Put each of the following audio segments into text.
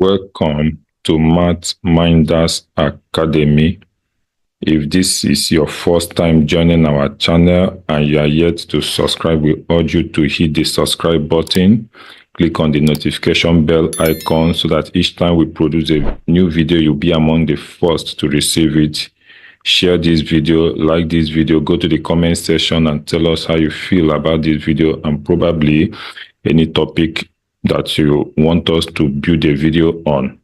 Welcome to Math Minders Academy. If this is your first time joining our channel and you are yet to subscribe, we urge you to hit the subscribe button. Click on the notification bell icon so that each time we produce a new video, you'll be among the first to receive it. Share this video, like this video, go to the comment section and tell us how you feel about this video and probably any topic that you want us to build a video on.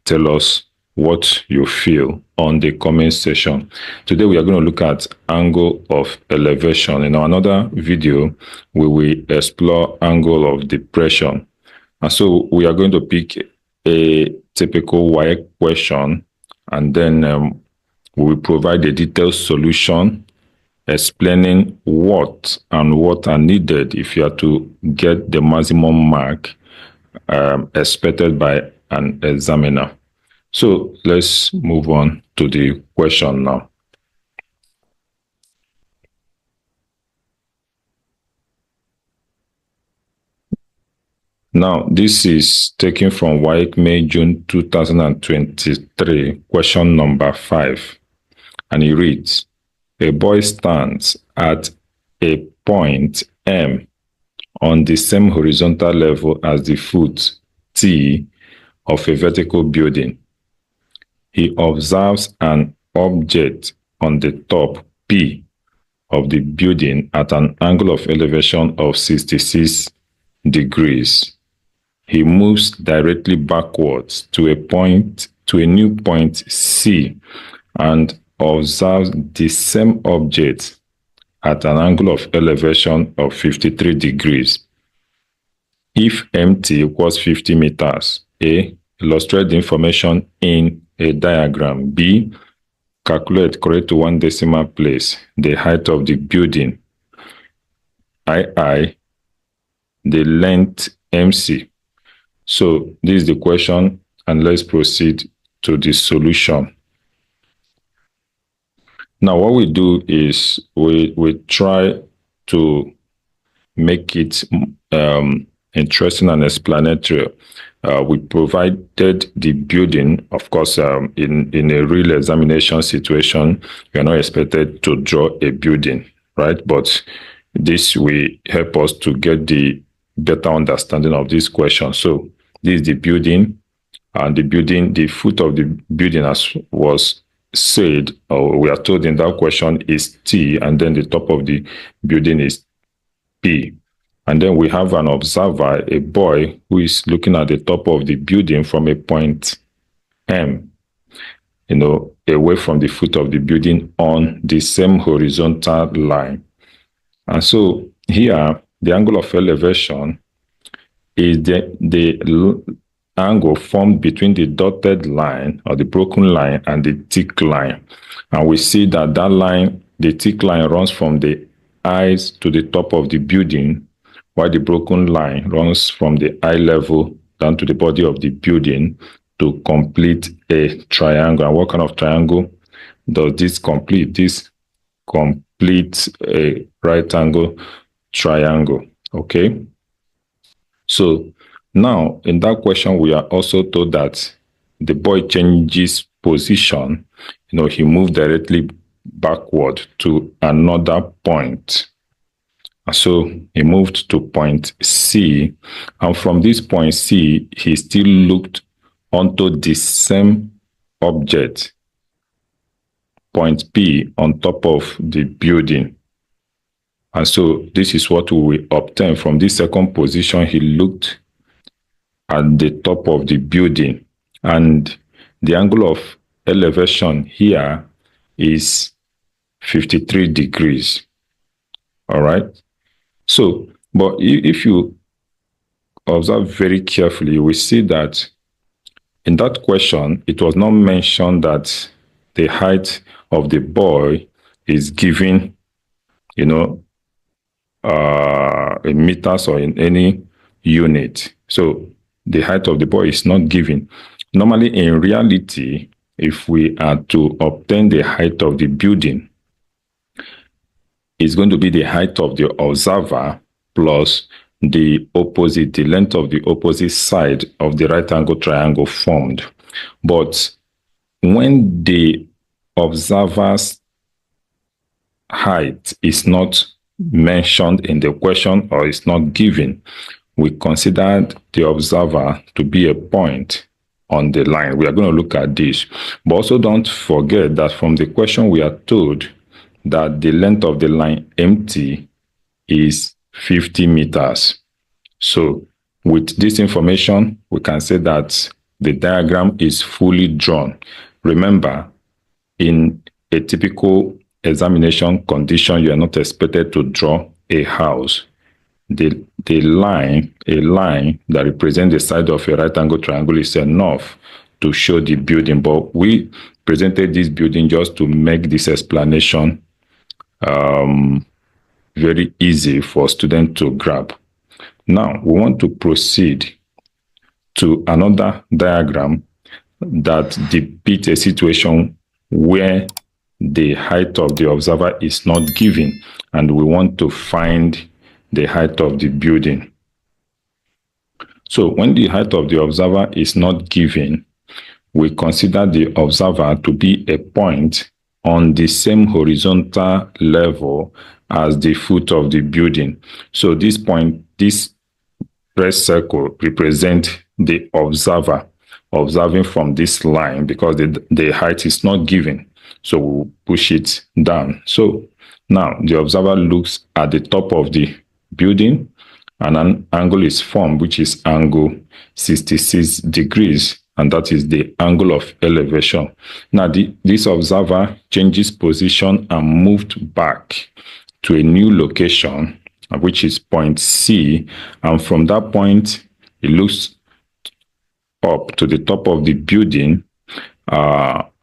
Tell us what you feel on the comment section. Today we are going to look at angle of elevation. In another video, we will explore angle of depression. And so we are going to pick a typical WAEC question, and then we will provide a detailed solution explaining what are needed if you are to get the maximum mark expected by an examiner. So let's move on to the question now. Now, this is taken from WAEC May, June 2023, question number 5. And it reads, a boy stands at a point M on the same horizontal level as the foot T of a vertical building. He observes an object on the top P of the building at an angle of elevation of 66 degrees. He moves directly backwards to a new point C and observes the same object at an angle of elevation of 53 degrees. If MT equals 50 meters, A, illustrate the information in a diagram. B, calculate correct to one decimal place the height of the building. II, the length MC. So this is the question, and let's proceed to the solution. Now, what we do is we try to make it interesting and explanatory. We provided the building, of course, in a real examination situation, you're not expected to draw a building, right? But this will help us to get the better understanding of this question. So this is the building, and the foot of the building, as was said, or we are told in that question, is T, and then the top of the building is P. And then we have an observer, a boy, who is looking at the top of the building from a point M, away from the foot of the building on the same horizontal line. And so here, the angle of elevation is the angle formed between the dotted line or the broken line and the thick line. And we see that line, the thick line, runs from the eyes to the top of the building, while the broken line runs from the eye level down to the body of the building to complete a triangle. And what kind of triangle does this complete? This completes a right angle triangle. Okay. So now in that question, we are also told that the boy changes position. He moved directly backward to another point. So he moved to point C, and from this point C, he still looked onto the same object, point P, on top of the building. And so this is what we will obtain. From this second position, he looked at the top of the building, and the angle of elevation here is 53 degrees. All right. So, but if you observe very carefully, we see that in that question, it was not mentioned that the height of the boy is given, in meters or in any unit. So the height of the boy is not given. Normally, in reality, if we are to obtain the height of the building, it's going to be the height of the observer plus the length of the opposite side of the right angle triangle formed. But when the observer's height is not mentioned in the question or is not given, we considered the observer to be a point on the line. We are going to look at this. But also don't forget that from the question we are told that the length of the line empty is 50 meters. So with this information, we can say that the diagram is fully drawn. Remember, in a typical examination condition, you are not expected to draw a house. A line that represents the side of a right angle triangle is enough to show the building. But we presented this building just to make this explanation very easy for students to grab. Now, we want to proceed to another diagram that depicts a situation where the height of the observer is not given, and we want to find the height of the building. So when the height of the observer is not given, we consider the observer to be a point on the same horizontal level as the foot of the building. So this point, this red circle represents the observer observing from this line, because the height is not given. So we'll push it down. So now the observer looks at the top of the building, and an angle is formed, which is angle 66 degrees, and that is the angle of elevation. Now this observer changes position and moved back to a new location, which is point C, and from that point it looks up to the top of the building,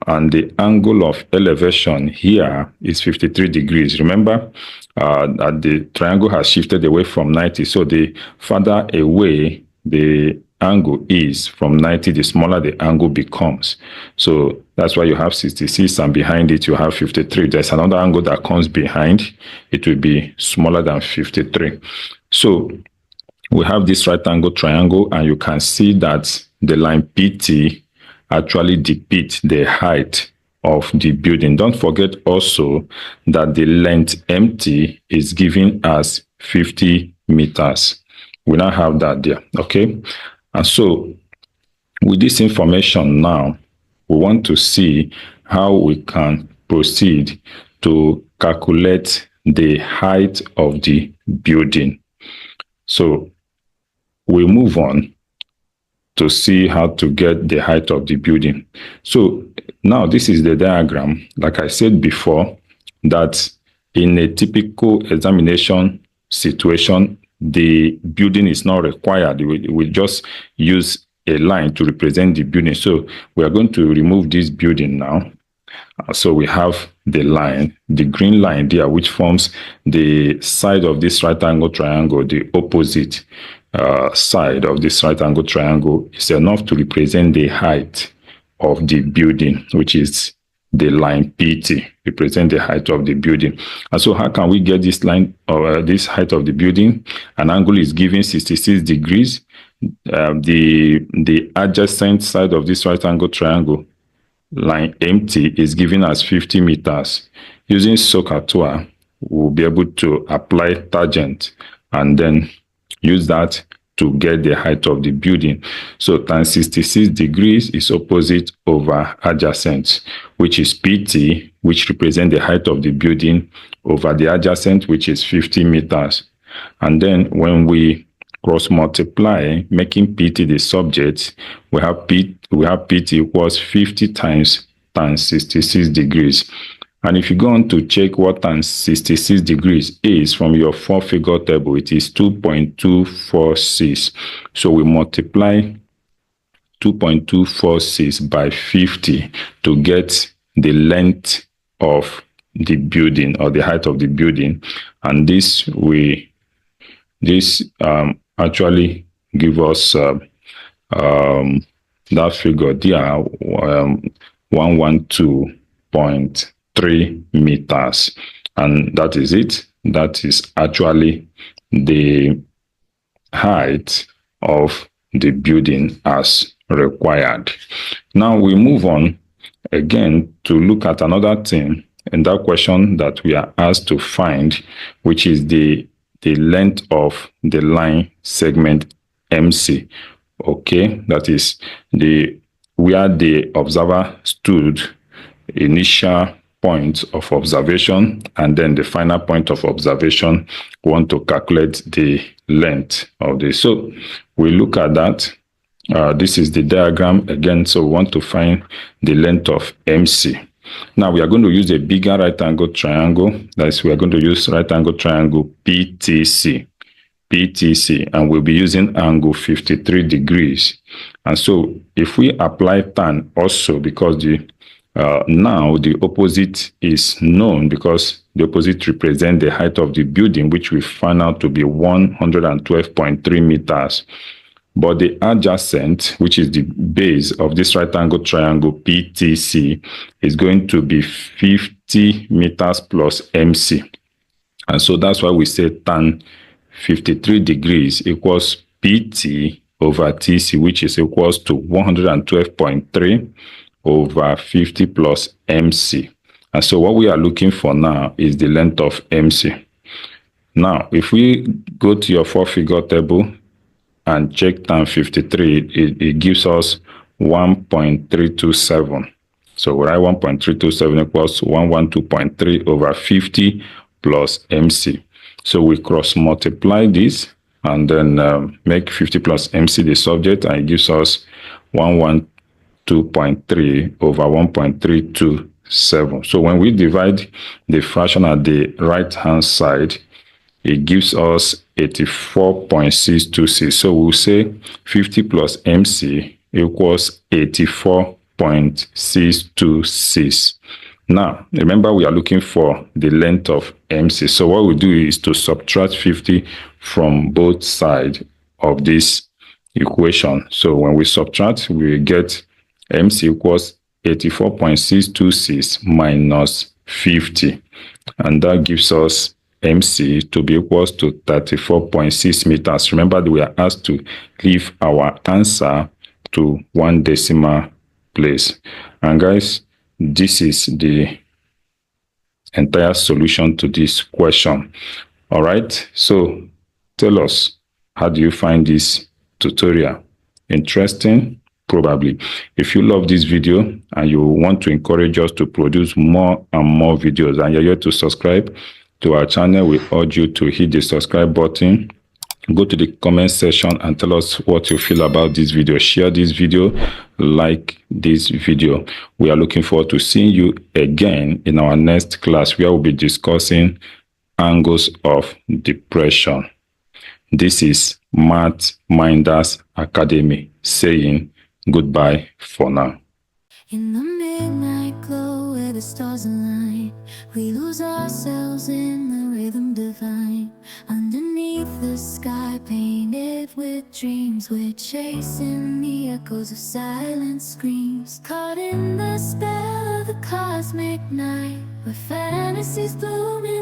and the angle of elevation here is 53 degrees. Remember that the triangle has shifted away from 90, so the farther away the angle is from 90, the smaller the angle becomes. So that's why you have 66, and behind it you have 53. There's another angle that comes behind, it will be smaller than 53. So we have this right angle triangle, and you can see that the line PT actually depicts the height of the building. Don't forget also that the length empty is given as 50 meters. We now have that there, okay? And so with this information now, we want to see how we can proceed to calculate the height of the building. So we move on to see how to get the height of the building. So now this is the diagram. Like I said before, that in a typical examination situation, the building is not required. We just use a line to represent the building. So we are going to remove this building now. So we have the line, the green line there, which forms the side of this right angle triangle, the opposite side of this right angle triangle is enough to represent the height of the building, which is the line PT, represent the height of the building. And so how can we get this line or this height of the building? An angle is given 66 degrees. The adjacent side of this right angle triangle, line MT, is given as 50 meters. Using SOHCAHTOA, we'll be able to apply tangent and then use that to get the height of the building. So tan 66 degrees is opposite over adjacent, which is PT, which represents the height of the building, over the adjacent, which is 50 meters. And then when we cross multiply, making PT the subject, we have PT equals 50 times tan 66 degrees. And if you go on to check what tan 66 degrees is from your 4-figure table, it is 2.246. So we multiply 2.246 by 50 to get the length of the building or the height of the building. And this actually give us that figure there, 112.3 meters, and that is it. That is actually the height of the building as required. Now we move on again to look at another thing in that question that we are asked to find, which is the length of the line segment MC. Okay, that is the where the observer stood, initial point of observation, and then the final point of observation. We want to calculate the length of this. So we look at that. This is the diagram again. So we want to find the length of MC. Now we are going to use a bigger right angle triangle. That is, we are going to use right angle triangle PTC. PTC, and we'll be using angle 53 degrees. And so if we apply tan also, because now the opposite is known, because the opposite represents the height of the building, which we found out to be 112.3 meters. But the adjacent, which is the base of this right angle triangle PTC, is going to be 50 meters plus MC. And so that's why we say tan 53 degrees equals PT over TC, which is equals to 112.3 over 50 plus MC. And so what we are looking for now is the length of MC. Now, if we go to your four-figure table and check tan 53, it gives us 1.327. So we write 1.327 equals 112.3 over 50 plus MC. So we cross multiply this and then make 50 plus MC the subject, and it gives us 112.3 over 1.327. So when we divide the fraction at the right hand side, it gives us 84.626. So we'll say 50 plus MC equals 84.626. Now, remember, we are looking for the length of MC. So what we do is to subtract 50 from both sides of this equation. So when we subtract, we get MC equals 84.626 minus 50. And that gives us MC to be equals to 34.6 meters. Remember that we are asked to leave our answer to one decimal place. And guys, this is the entire solution to this question. All right. So tell us, how do you find this tutorial? Interesting? Probably. If you love this video and you want to encourage us to produce more and more videos, and you're here to subscribe to our channel, we urge you to hit the subscribe button. Go to the comment section and tell us what you feel about this video. Share this video, like this video. We are looking forward to seeing you again in our next class, where we'll be discussing angles of depression. This is Math Minders Academy saying goodbye for now. In the midnight glow where the stars align, we lose ourselves in the rhythm divine. Underneath the sky painted with dreams, we're chasing the echoes of silent screams. Caught in the spell of the cosmic night, where fantasies blooming.